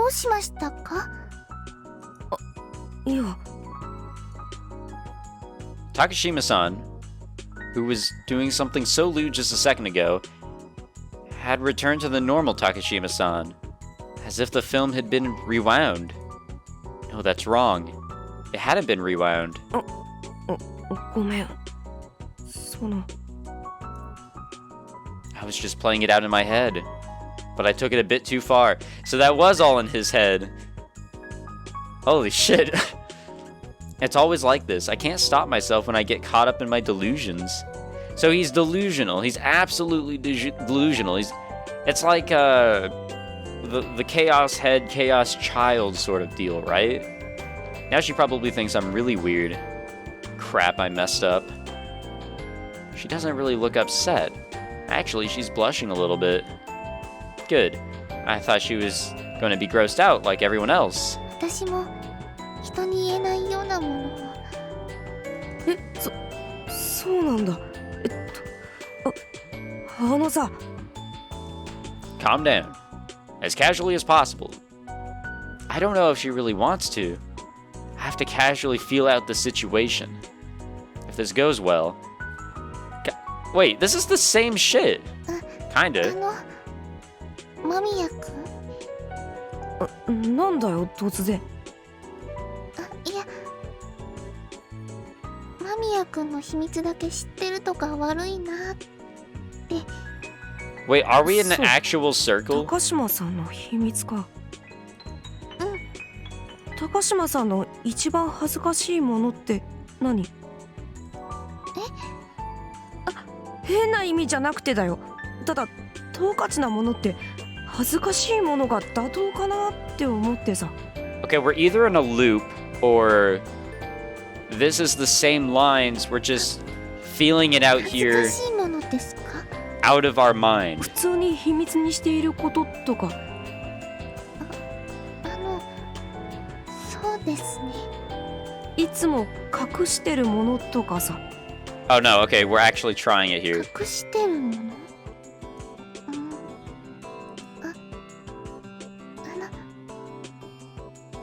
どうしましたか？いや。 Takashima-san, who was doing something so lewd just a second ago, had returned to the normal Takashima-san, as if the film had been rewound. No, that's wrong. It hadn't been rewound. ごめん。その。 I was just playing it out in my head, but I took it a bit too far. So that was all in his head. Holy shit. It's always like this. I can't stop myself when I get caught up in my delusions. So he's delusional. He's absolutely delusional. It's like the chaos head, chaos child sort of deal, right? Now she probably thinks I'm really weird. Crap, I messed up. She doesn't really look upset. Actually, she's blushing a little bit. Good. I thought she was going to be grossed out like everyone else. 私も人に言えないようなものを。そうなんだ。あのさ。 Calm down. As casually as possible. I don't know if she really wants to. I have to casually feel out the situation. If this goes well... Wait, this is the same shit. Kinda. 間宮くん？なんだよ、突然。いや、間宮くんの秘密だけ知ってるとか悪いなって。 Wait, are we in the actual circle? 高島さんの秘密か。高島さんの一番恥ずかしいものって何？変な意味じゃなくてだよ。ただ統括なものって恥ずかしいものが妥当かなって思ってさ。 Okay, we're either in a loop or this is the same lines. We're just feeling it out here 恥ずかしいものですか？ out of our mind. 普通に秘密にしていることとか。そうですね。いつも隠してるものとかさ。 Oh no, okay, we're actually trying it here. 隠してるもの？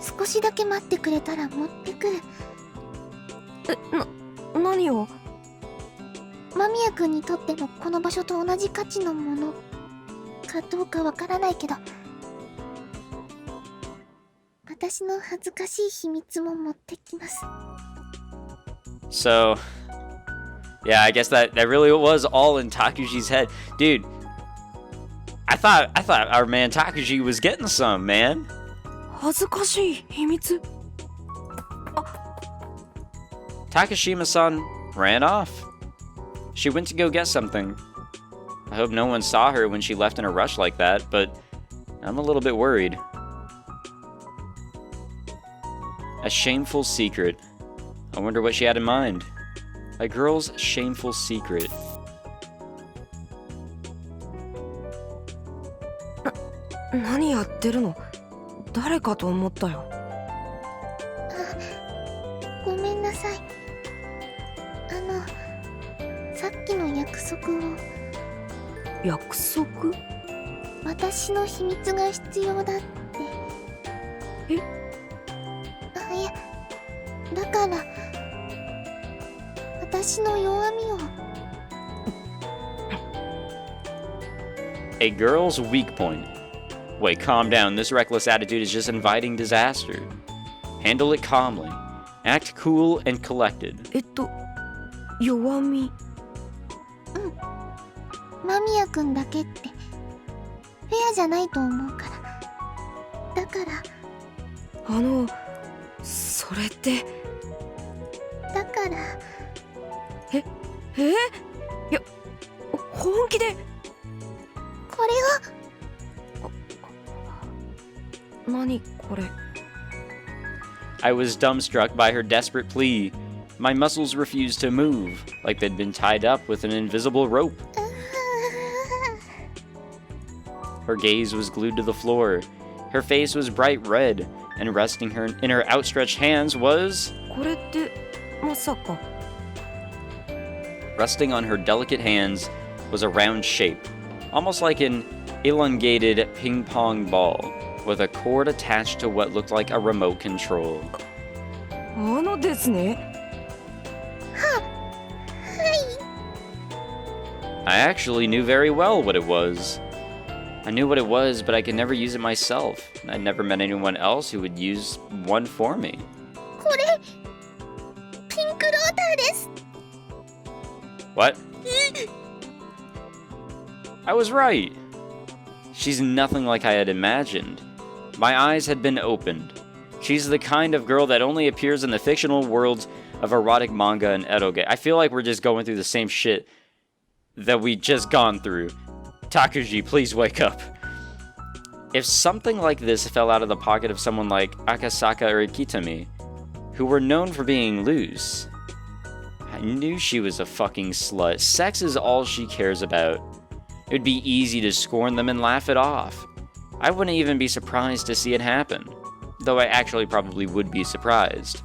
少しだけ待ってくれたら持ってくる。何を？間宮くんにとってのこの場所と同じ価値のものかどうかわからないけど、私の恥ずかしい秘密も持ってきます。 So, yeah, I guess that really was all in Takushi's head. Dude, I thought our man Takushi was getting some, man. 恥ずかしい秘密。 Takashima-san ran off. She went to go get something. I hope no one saw her when she left in a rush like that, but I'm a little bit worried. A shameful secret. I wonder what she had in mind. A girl's shameful secret. 何やってるの？誰かと思ったよ。ごめんなさい。さっきの約束を。約束？私の秘密が必要だって。え？いや、だから私の弱みを。 A girl's weak point. Wait, calm down. This reckless attitude is just inviting disaster. Handle it calmly. Act cool and collected. 弱み。間宮くんだけってフェアじゃないと思うから。だからそれって。だからいや、本気で。これを。何これ。 I was dumbstruck by her desperate plea. My muscles refused to move, like they'd been tied up with an invisible rope. Her gaze was glued to the floor. Her face was bright red, and resting in her outstretched hands was... これってまさか。 Resting on her delicate hands was a round shape, almost like an elongated ping-pong ball. with a cord attached to what looked like a remote control. ですね。I actually knew very well what it was. I knew what it was, but I could never use it myself. I never met anyone else who would use one for me. これピンクローターです。 What? I was right. She's nothing like I had imagined. My eyes had been opened. She's the kind of girl that only appears in the fictional worlds of erotic manga and eroge. I feel like we're just going through the same shit that we just gone through. Takuji, please wake up. If something like this fell out of the pocket of someone like Akasaka or Ikitami, who were known for being loose, I knew she was a fucking slut. Sex is all she cares about. It would be easy to scorn them and laugh it off. I wouldn't even be surprised to see it happen, though I actually probably would be surprised.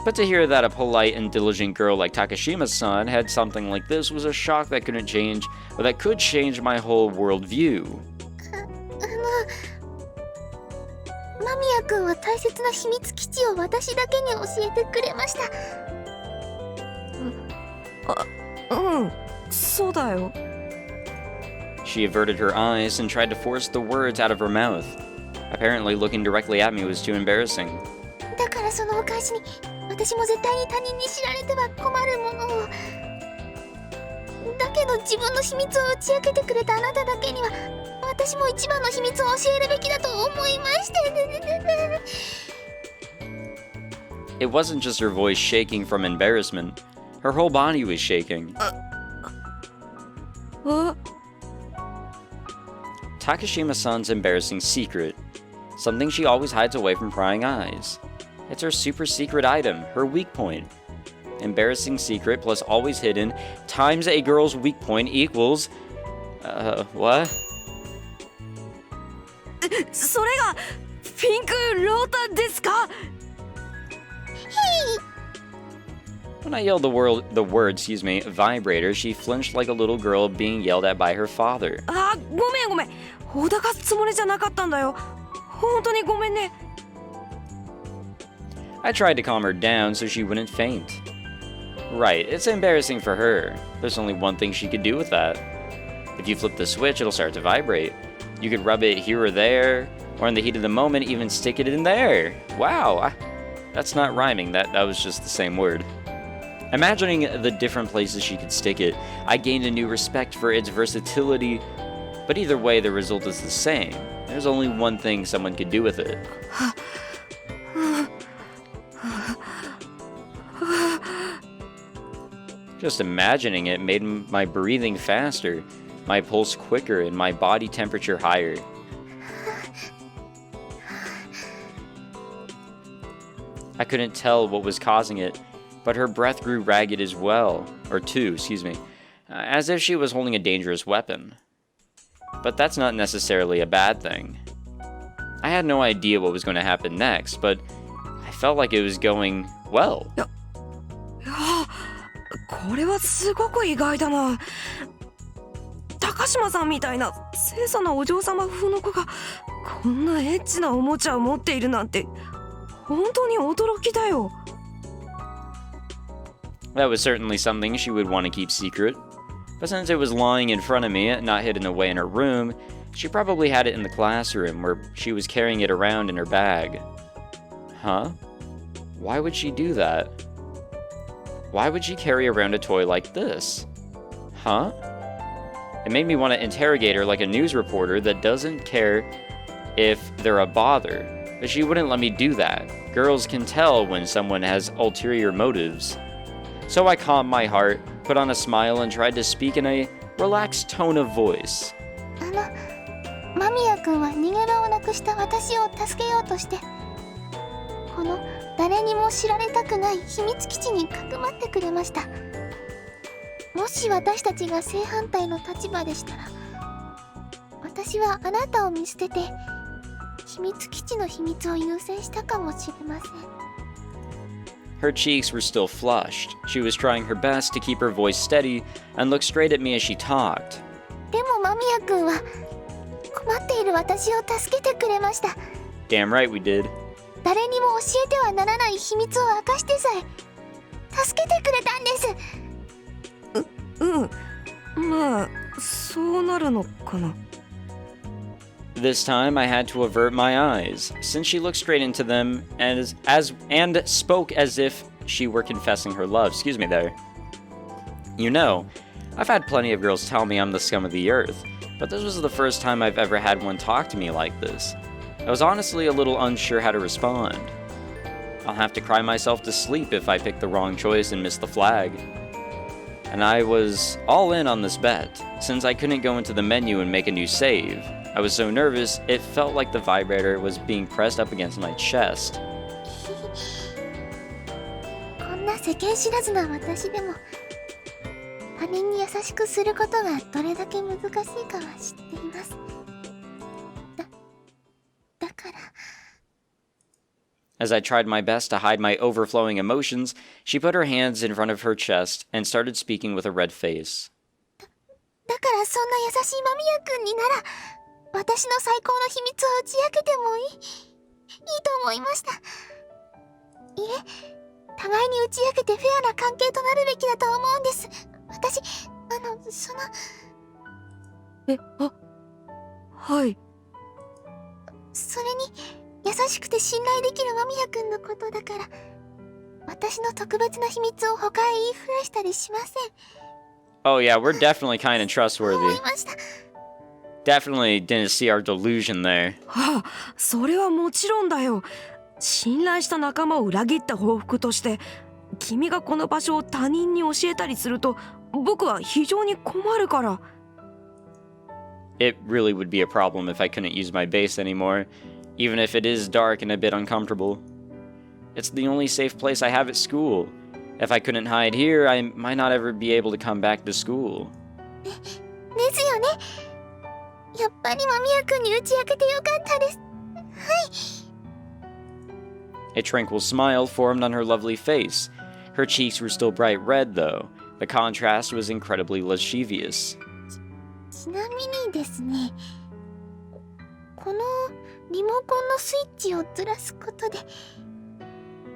But to hear that a polite and diligent girl like Takashima-san had something like this was a shock that couldn't change, or that could change my whole worldview. 間宮君は大切な秘密基地を私だけに教えてくれました。そうだよ。 She averted her eyes and tried to force the words out of her mouth. Apparently, looking directly at me was too embarrassing. だからそのお返しに私も絶対に他人に知られては困るものを。だけど自分の秘密を打ち明けてくれたあなただけには私も一番の秘密を教えるべきだと思いまして。It wasn't just her voice shaking from embarrassment. Her whole body was shaking. Takashima-san's embarrassing secret. Something she always hides away from prying eyes. It's her super secret item, her weak point. Embarrassing secret plus always hidden times a girl's weak point equals... what? それがピンクロータですか? When I yelled the word, vibrator, she flinched like a little girl being yelled at by her father. ごめんごめん。脅かすつもりじゃなかったんだよ。本当にごめんね。I tried to calm her down so she wouldn't faint. Right, it's embarrassing for her. There's only one thing she could do with that. If you flip the switch, it'll start to vibrate. You could rub it here or there, or in the heat of the moment, even stick it in there. Wow, that's not rhyming, that was just the same word. Imagining the different places she could stick it, I gained a new respect for its versatility, but either way, the result is the same. There's only one thing someone could do with it. Just imagining it made my breathing faster, my pulse quicker, and my body temperature higher. I couldn't tell what was causing it, but her breath grew ragged as well, as if she was holding a dangerous weapon. But that's not necessarily a bad thing. I had no idea what was going to happen next, but I felt like it was going well. これはすごく意外だな。高島さんみたいな清楚なお嬢様風の子がこんなエッチなおもちゃを持っているなんて本当に驚きだよ。That was certainly something she would want to keep secret. But since it was lying in front of me, not hidden away in her room, she probably had it in the classroom where she was carrying it around in her bag. Huh? Why would she do that? Why would she carry around a toy like this? Huh? It made me want to interrogate her like a news reporter that doesn't care if they're a bother, but she wouldn't let me do that. Girls can tell when someone has ulterior motives. So I calmed my heart, put on a smile, and tried to speak in a relaxed tone of voice. 間宮君は逃げ場をなくした私を助けようとして、この誰にも知られたくない秘密基地にかくまってくれました。もし私たちが正反対の立場でしたら、私はあなたを見捨てて秘密基地の秘密を優先したかもしれません。Her cheeks were still flushed. She was trying her best to keep her voice steady and look straight at me as she talked. でも間間宮くんは困っている私を助けてくれました。 Damn right we did. 誰にも教えてはならない秘密を明かしてさえ助けてくれたんです。まあそうなるのかな。 This time I had to avert my eyes, since she looked straight into them and spoke as if she were confessing her love. Excuse me there. You know, I've had plenty of girls tell me I'm the scum of the earth, but this was the first time I've ever had one talk to me like this. I was honestly a little unsure how to respond. I'll have to cry myself to sleep if I pick the wrong choice and miss the flag. And I was all in on this bet, since I couldn't go into the menu and make a new save. I was so nervous, it felt like the vibrator was being pressed up against my chest. こんな世間知らずな私でも他人に優しくすることがどれだけ難しいかは知っています。だから As I tried my best to hide my overflowing emotions, she put her hands in front of her chest and started speaking with a red face. だからそんな優しい間宮くんになら私の最高の秘密を打ち明けてもいいと思いました。いえ、互いに打ち明けてフェアな関係となるべきだと思うんです。私、そのはい。それに優しくて信頼できる間宮くんのことだから私の特別な秘密を他へ言いふらしたりしません。 Oh yeah, we're definitely kind and trustworthy. 思いました。 Definitely didn't see our delusion there. はあ、それはもちろんだよ。信頼した仲間を裏切った報復として君がこの場所を他人に教えたりすると僕は非常に困るから。 It really would be a problem if I couldn't use my base anymore, even if it is dark and a bit uncomfortable. It's the only safe place I have at school. If I couldn't hide here, I might not ever be able to come back to school. ですよね。やっぱり間宮くんに打ち明けてよかったです。はい。 A tranquil smile formed on her lovely face. Her cheeks were still bright red, though. The contrast was incredibly lascivious. ちなみにですね、このリモコンのスイッチをずらすことで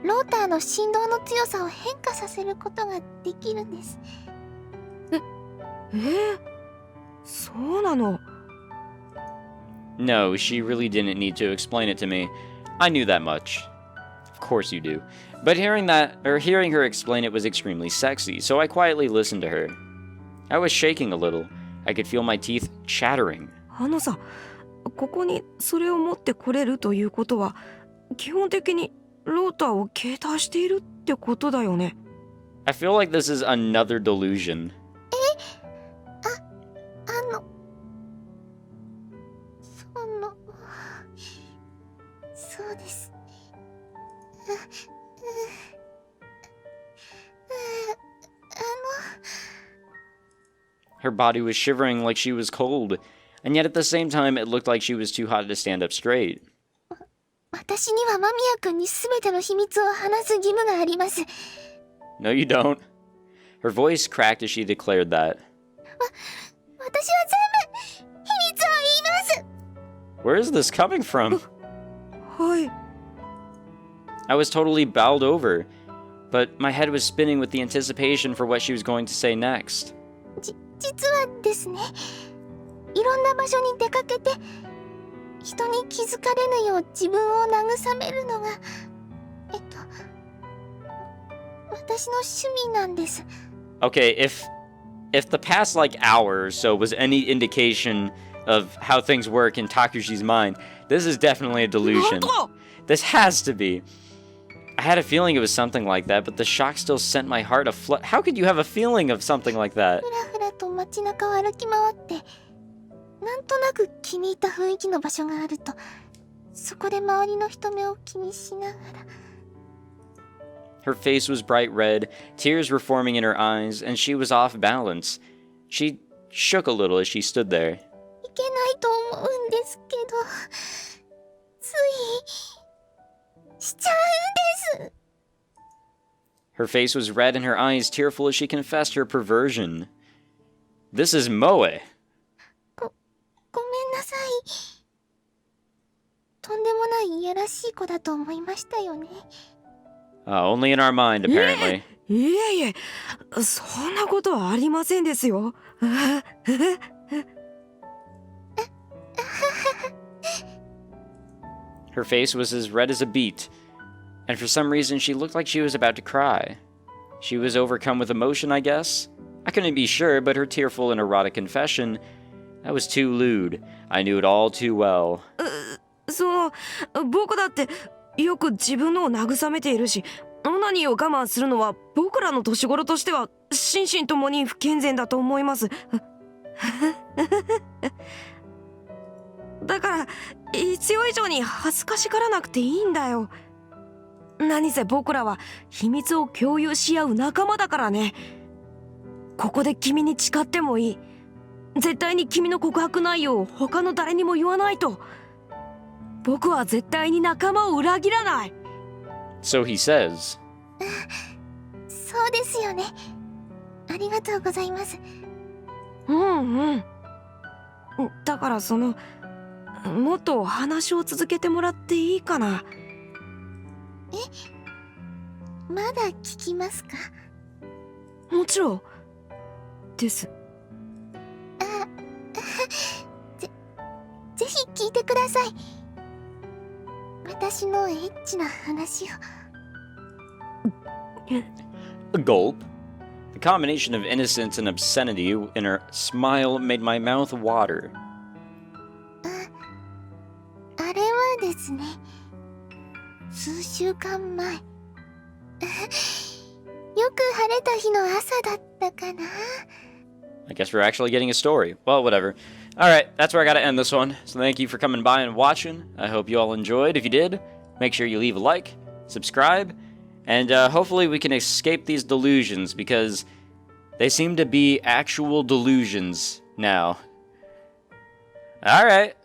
ローターの振動の強さを変化させることができるんです。そうなの。 No, she really didn't need to explain it to me. I knew that much. Of course you do. But hearing her explain it was extremely sexy, so I quietly listened to her. I was shaking a little. I could feel my teeth chattering. さ、ここにそれを持ってこれるということは基本的にローターを携帯しているってことだよね。 I feel like this is another delusion. そうです。Her body was shivering like she was cold, and yet at the same time it looked like she was too hot to stand up straight. 私には間宮くんに全ての秘密を話す義務があります。 No, you don't. Her voice cracked as she declared that. 私は全部秘密を言います。 Where is this coming from? はい。 I was totally bowled over, but my head was spinning with the anticipation for what she was going to say next. 実はですね、いろんな場所に出かけて人に気づかれぬよう自分を慰めるのが私の趣味なんです。 Okay, if the past like hour or so was any indication of how things work in Takushi's mind, this is definitely a delusion. This has to be. I had a feeling it was something like that, but the shock still sent my heart aflutter. How could you have a feeling of something like that? ふらふらと街中を歩き回ってなんとなく気に入った雰囲気の場所があるとそこで周りの人目を気にしながら Her face was bright red, tears were forming in her eyes, and she was off balance. She shook a little as she stood there. いけないと思うんですけどついしちゃうんです。 Her face was red and her eyes tearful as she confessed her perversion. This is Moe. ごとんでもないいやらしい子だと思いましたよね。Only in our mind, apparently. いえいえ、そんなことはありませんですよ。Her face was as red as a beet, and for some reason she looked like she was about to cry. She was overcome with emotion, I guess? I couldn't be sure, but her tearful and erotic confession, that was too lewd. I knew it all too well. 僕だってよく自分のを慰めているし、オナニーを我慢するのは僕らの年頃としては心身ともに不健全だと思います。だから必要以上に恥ずかしがらなくていいんだよ。何せ僕らは秘密を共有し合う仲間だからね。ここで君に誓ってもいい。絶対に君の告白内容を他の誰にも言わないと。僕は絶対に仲間を裏切らない。So he says. そうですよね。ありがとうございます。うん。だからもっと話を続けてもらっていいかな。まだ聞きますか？もちろんです。ぜひ聞いてください。私のエッチな話を。A gulp. The combination of innocence and obscenity in her smile made my mouth water. あれはですね、数週間前。よく晴れた日の朝だったかな。I guess we're actually getting a story. Well, whatever. Alright, that's where I gotta end this one. So thank you for coming by and watching. I hope you all enjoyed. If you did, make sure you leave a like, subscribe, and hopefully we can escape these delusions, because they seem to be actual delusions now. Alright.